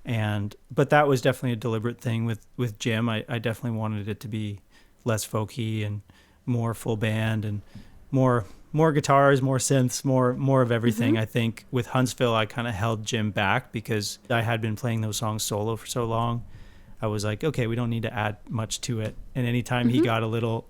But that was definitely a deliberate thing with Jim. I definitely wanted it to be less folky and more full band and more guitars, more synths, more of everything. I think with Huntsville, I kind of held Jim back because I had been playing those songs solo for so long. I was like, okay, we don't need to add much to it. And anytime he got a little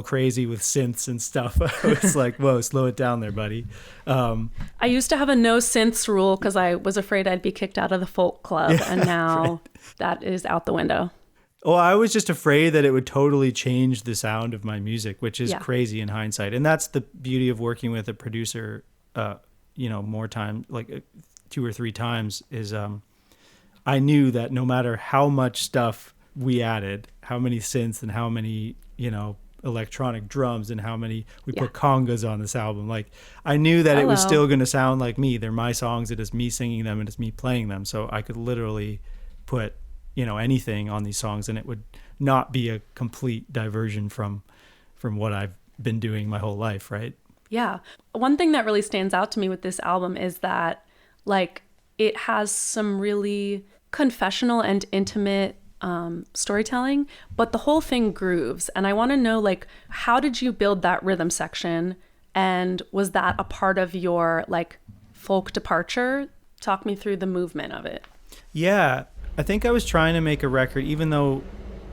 crazy with synths and stuff, I was like, whoa, slow it down there, buddy. I used to have a no synths rule because I was afraid I'd be kicked out of the folk club, and now that is out the window. Well, I was just afraid that it would totally change the sound of my music, which is Yeah. crazy in hindsight. And that's the beauty of working with a producer, more time, like 2 or 3 times, is I knew that no matter how much stuff we added, how many synths and how many, electronic drums and how many we put congas on this album, like I knew that it was still going to sound like me. They're my songs. It is me singing them and it's me playing them. So I could literally put anything on these songs and it would not be a complete diversion from what I've been doing my whole life, right? Yeah. One thing that really stands out to me with this album is that like it has some really confessional and intimate storytelling, but the whole thing grooves. And I want to know, like, how did you build that rhythm section? And was that a part of your like folk departure? Talk me through the movement of it. Yeah, I think I was trying to make a record, even though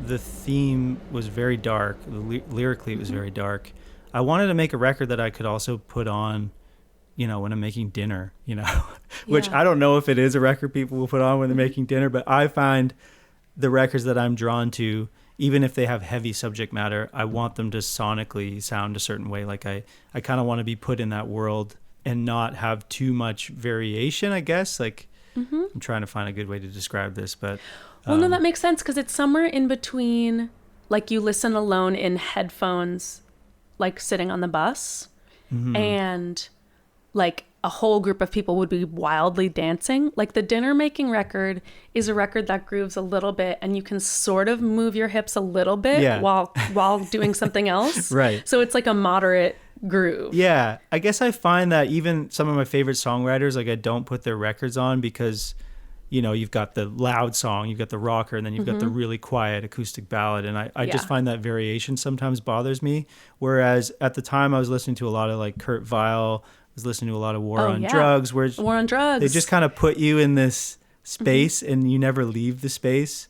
the theme was very dark, lyrically it was very dark. I wanted to make a record that I could also put on, when I'm making dinner, which I don't know if it is a record people will put on when they're making dinner, but I find the records that I'm drawn to, even if they have heavy subject matter, I want them to sonically sound a certain way. Like I kind of want to be put in that world and not have too much variation, I guess. Like I'm trying to find a good way to describe this, but well, no, that makes sense because it's somewhere in between, like you listen alone in headphones, like sitting on the bus, and like a whole group of people would be wildly dancing. Like the dinner making record is a record that grooves a little bit and you can sort of move your hips a little bit while doing something else. Right. So it's like a moderate groove. Yeah. I guess I find that even some of my favorite songwriters, like I don't put their records on because, you've got the loud song, you've got the rocker, and then you've got the really quiet acoustic ballad. And I just find that variation sometimes bothers me. Whereas at the time I was listening to a lot of like Kurt Weill, was listening to a lot of War on Drugs, where War on Drugs. They just kind of put you in this space and you never leave the space.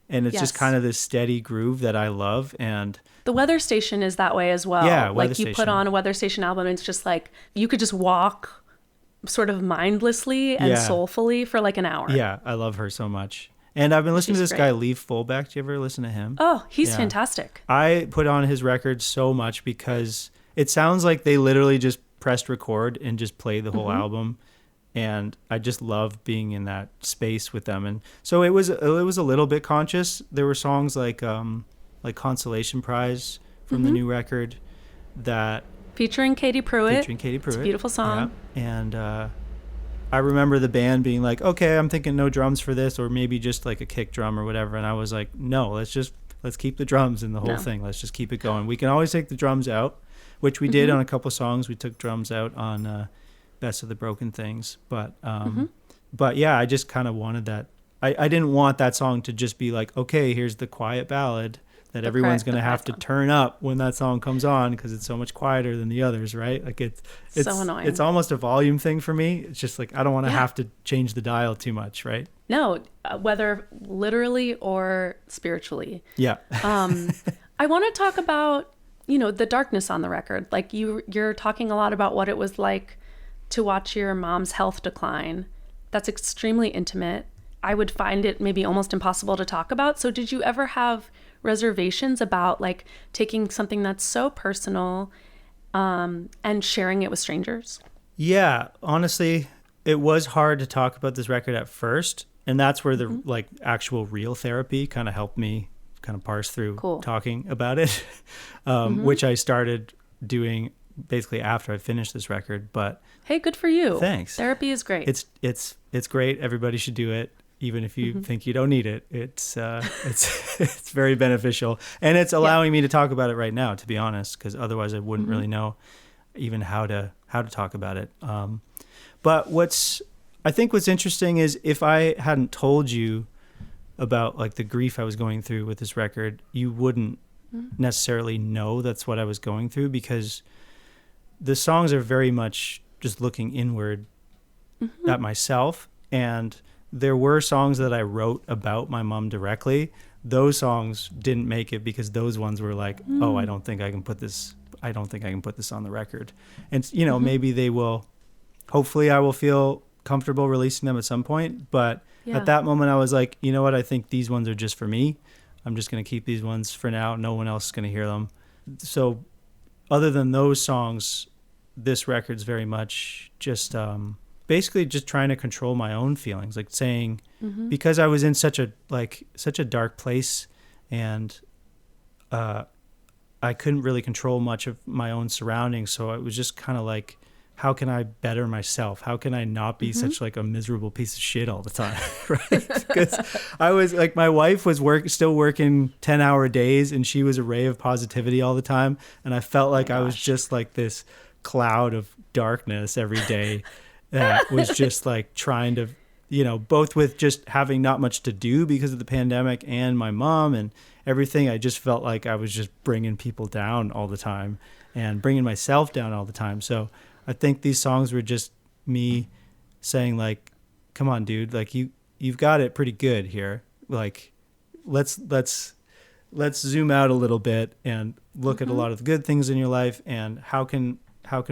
And it's just kind of this steady groove that I love. And the Weather Station is that way as well. Yeah, like you put on a Weather Station album and it's just like you could just walk sort of mindlessly and soulfully for like an hour. Yeah, I love her so much. And I've been listening to this guy, Leif Fullback. Do you ever listen to him? Oh, he's fantastic. I put on his record so much because it sounds like they literally just pressed record and just played the whole album, and I just love being in that space with them. And so it was a little bit conscious. There were songs like Consolation Prize from the new record that featuring Katie Pruitt. It's a beautiful song. Yeah. And I remember the band being like, okay, I'm thinking no drums for this, or maybe just like a kick drum or whatever. And I was like, no, let's keep the drums in the whole thing. Let's just keep it going. We can always take the drums out, which we did on a couple songs. We took drums out on Best of the Broken Things. But yeah, I just kind of wanted that. I didn't want that song to just be like, okay, here's the quiet ballad that everyone's going to have to turn up when that song comes on because it's so much quieter than the others, right? Like it's so annoying. It's almost a volume thing for me. It's just like I don't want to have to change the dial too much, right? No, whether literally or spiritually. Yeah. I want to talk about, the darkness on the record. Like you're talking a lot about what it was like to watch your mom's health decline. That's extremely intimate. I would find it maybe almost impossible to talk about. So did you ever have reservations about like taking something that's so personal and sharing it with strangers? Yeah, honestly, it was hard to talk about this record at first. And that's where the like actual real therapy kind of helped me kind of parse through talking about it, which I started doing basically after I finished this record. But hey, good for you. Thanks. Therapy is great. It's great. Everybody should do it. Even if you think you don't need it, it's very beneficial, and it's allowing me to talk about it right now. To be honest, because otherwise I wouldn't really know even how to talk about it. But I think what's interesting is if I hadn't told you about like the grief I was going through with this record, you wouldn't necessarily know that's what I was going through because the songs are very much just looking inward at myself. And there were songs that I wrote about my mom directly. Those songs didn't make it because those ones were like, oh, I don't think I can put this on the record. And, maybe they will, hopefully I will feel comfortable releasing them at some point. But at that moment I was like, you know what? I think these ones are just for me. I'm just going to keep these ones for now. No one else is going to hear them. So other than those songs, this record's very much just basically just trying to control my own feelings, like saying, because I was in such a dark place, and I couldn't really control much of my own surroundings. So it was just kind of like, how can I better myself? How can I not be such like a miserable piece of shit all the time? Right? Because I was like, my wife was still working 10-hour days, and she was a ray of positivity all the time. And I felt like I was just like this cloud of darkness every day that was just like trying to, both with just having not much to do because of the pandemic and my mom and everything. I just felt like I was just bringing people down all the time and bringing myself down all the time. So I think these songs were just me saying like, come on, dude, like you've got it pretty good here. Like, let's zoom out a little bit and look at a lot of the good things in your life, and how can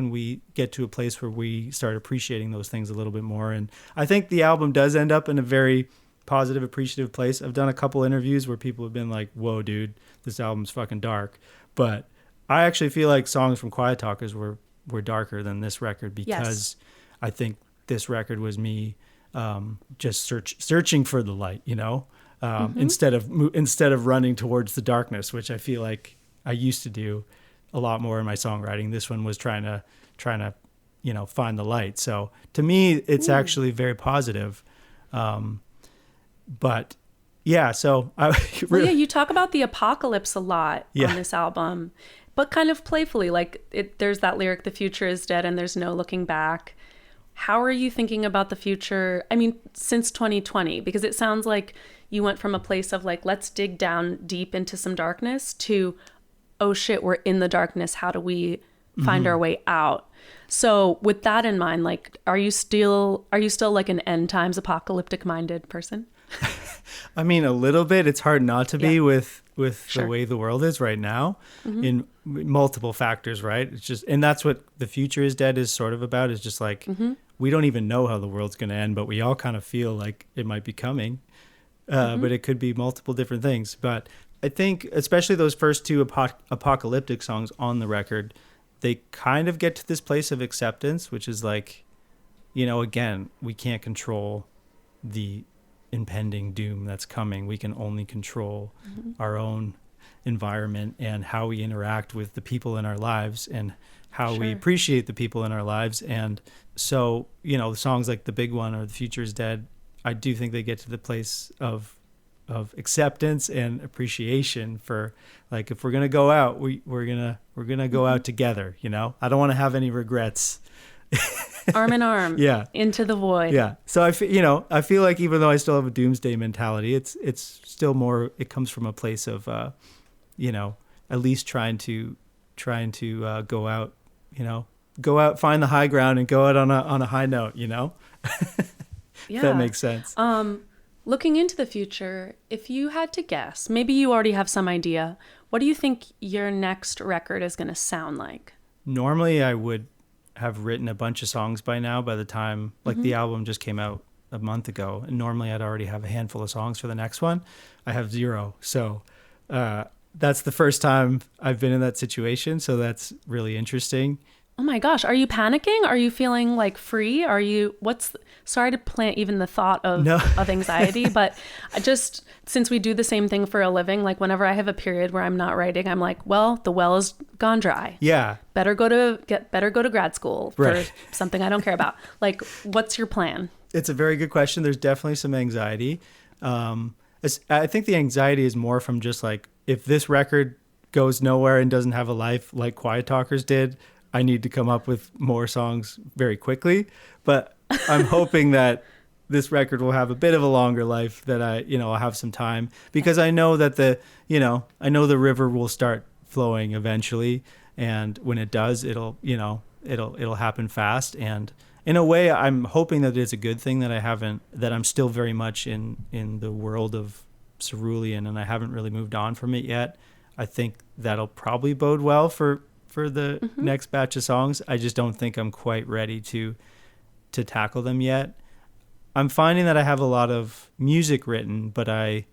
we get to a place where we start appreciating those things a little bit more. And I think the album does end up in a very positive, appreciative place. I've done a couple interviews where people have been like, whoa, dude, this album's fucking dark. But I actually feel like songs from Quiet Talkers were darker than this record, because I think this record was me just searching for the light, instead of running towards the darkness, which I feel like I used to do a lot more in my songwriting. This one was trying to find the light. So to me, it's actually very positive. But yeah, so you talk about the apocalypse a lot on this album, but kind of playfully, like there's that lyric, the future is dead and there's no looking back. How are you thinking about the future? I mean, since 2020, because it sounds like you went from a place of like, let's dig down deep into some darkness to, oh shit, we're in the darkness. How do we find our way out? So with that in mind, like, are you still like an end times apocalyptic minded person? I mean, a little bit. It's hard not to be with the way the world is right now, in multiple factors, right? It's just, and that's what the future is dead is sort of about. It's just like, we don't even know how the world's going to end, but we all kind of feel like it might be coming. But it could be multiple different things. But I think especially those first two apocalyptic songs on the record, they kind of get to this place of acceptance, which is like, again, we can't control the impending doom that's coming. We can only control our own environment and how we interact with the people in our lives and how we appreciate the people in our lives. And so, the songs like the big one or The Future is Dead, I do think they get to the place of acceptance and appreciation for, like, if we're going to go out, we're going to go out together. I don't want to have any regrets. Arm in arm, into the void. Yeah. So I feel like even though I still have a doomsday mentality, it's still more. It comes from a place of, at least trying to go out, find the high ground and go out on a high note. If that makes sense. Looking into the future, if you had to guess, maybe you already have some idea, what do you think your next record is going to sound like? Normally, I would have written a bunch of songs by now, by the time the album just came out a month ago, and normally I'd already have a handful of songs for the next one. I have 0. So that's the first time I've been in that situation, so that's really interesting. Oh my gosh, are you panicking? Are you feeling like free? Sorry to plant even the thought of anxiety, but just since we do the same thing for a living, like whenever I have a period where I'm not writing, I'm like, well, the well has gone dry. Yeah. Better go to grad school for something I don't care about. Like, what's your plan? It's a very good question. There's definitely some anxiety. I think the anxiety is more from just like, if this record goes nowhere and doesn't have a life like Quiet Talkers did, I need to come up with more songs very quickly. But I'm hoping that this record will have a bit of a longer life, that I'll have some time, because I know that the river will start flowing eventually. And when it does, it'll happen fast. And in a way, I'm hoping that it's a good thing that I'm still very much in the world of Cerulean, and I haven't really moved on from it yet. I think that'll probably bode well for the next batch of songs. I just don't think I'm quite ready to tackle them yet. I'm finding that I have a lot of music written, but I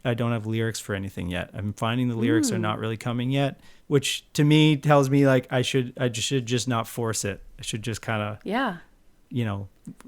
I don't have lyrics for anything yet. I'm finding the lyrics are not really coming yet, which to me tells me like I should just not force it. I should just kind of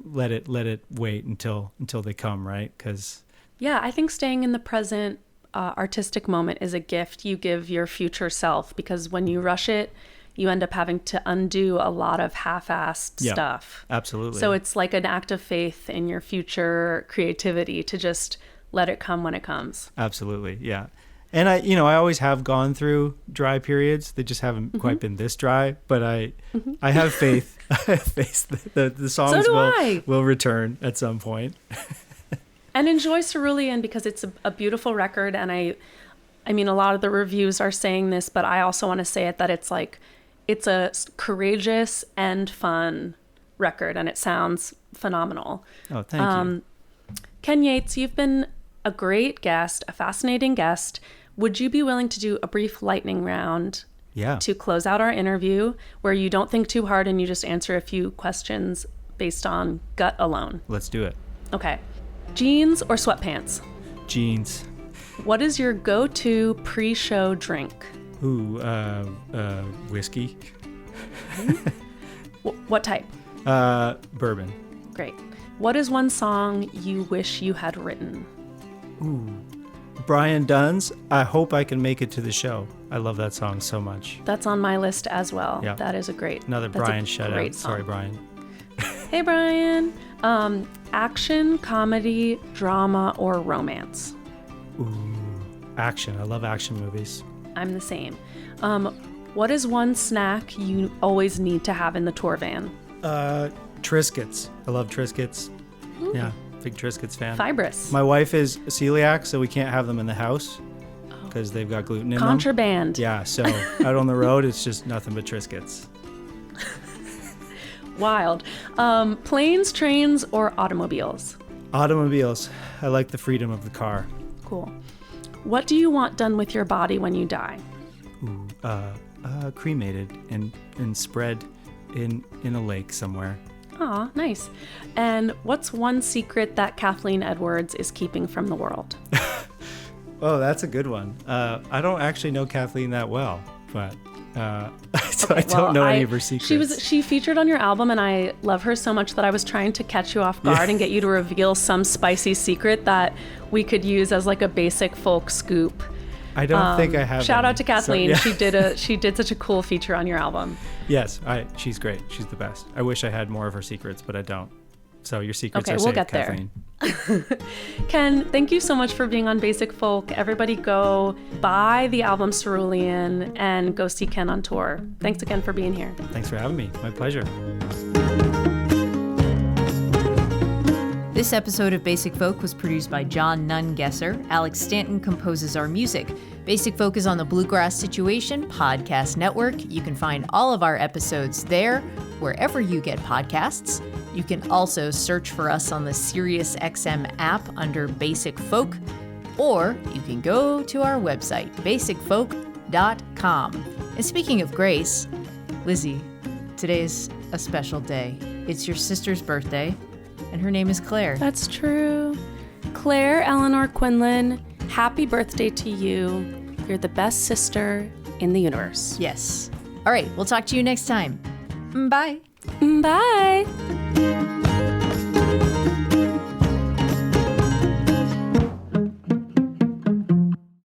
let it wait until they come, right? Because I think staying in the present artistic moment is a gift you give your future self, because when you rush it, you end up having to undo a lot of half-assed stuff. Absolutely. So it's like an act of faith in your future creativity to just let it come when it comes. Absolutely. Yeah. And I always have gone through dry periods. They just haven't quite been this dry, but I have faith. I have faith that the songs will return at some point. And enjoy Cerulean, because it's a beautiful record. And I mean, a lot of the reviews are saying this, but I also want to say it, that it's a courageous and fun record, and it sounds phenomenal. Oh, thank you. Ken Yates, you've been a great guest, a fascinating guest. Would you be willing to do a brief lightning round to close out our interview, where you don't think too hard and you just answer a few questions based on gut alone? Let's do it. Okay. Jeans or sweatpants? Jeans. What is your go-to pre-show drink? Ooh, whiskey. What type? Bourbon. Great. What is one song you wish you had written? Ooh, Brian Dunn's I Hope I Can Make It to the Show. I love that song so much. That's on my list as well. Yeah. That is Another Brian shout out. Sorry, Brian. Hey, Brian. Action, comedy, drama, or romance? Ooh, action. I love action movies. I'm the same. What is one snack you always need to have in the tour van? Triscuits. I love Triscuits. Ooh. Yeah, big Triscuits fan. Fibrous. My wife is celiac, so we can't have them in the house because they've got gluten in them. Contraband. Yeah, so out on the road, it's just nothing but Triscuits. Wild. Planes, trains, or automobiles? Automobiles. I like the freedom of the car. Cool. What do you want done with your body when you die? Ooh, cremated and spread in a lake somewhere. Aw, nice. And what's one secret that Kathleen Edwards is keeping from the world? Oh, that's a good one. I don't actually know Kathleen that well, but so I don't know any of her secrets. She featured on your album, and I love her so much that I was trying to catch you off guard and get you to reveal some spicy secret that we could use as like a basic folk scoop. I don't think I have. Shout out to Kathleen. So, yeah. She did such a cool feature on your album. Yes, she's great. She's the best. I wish I had more of her secrets, but I don't. So your secrets are we'll safe, get Kathleen. There. Ken, thank you so much for being on Basic Folk. Everybody go buy the album Cerulean and go see Ken on tour. Thanks again for being here. Thanks for having me. My pleasure. This episode of Basic Folk was produced by John Nunn-Gesser. Alex Stanton composes our music. Basic Folk is on the Bluegrass Situation Podcast Network. You can find all of our episodes there, wherever you get podcasts. You can also search for us on the SiriusXM app under Basic Folk, or you can go to our website, basicfolk.com. And speaking of grace, Lizzie, today's a special day. It's your sister's birthday, and her name is Claire. That's true. Claire Eleanor Quinlan, happy birthday to you. You're the best sister in the universe. Yes. All right, we'll talk to you next time. Bye. Bye.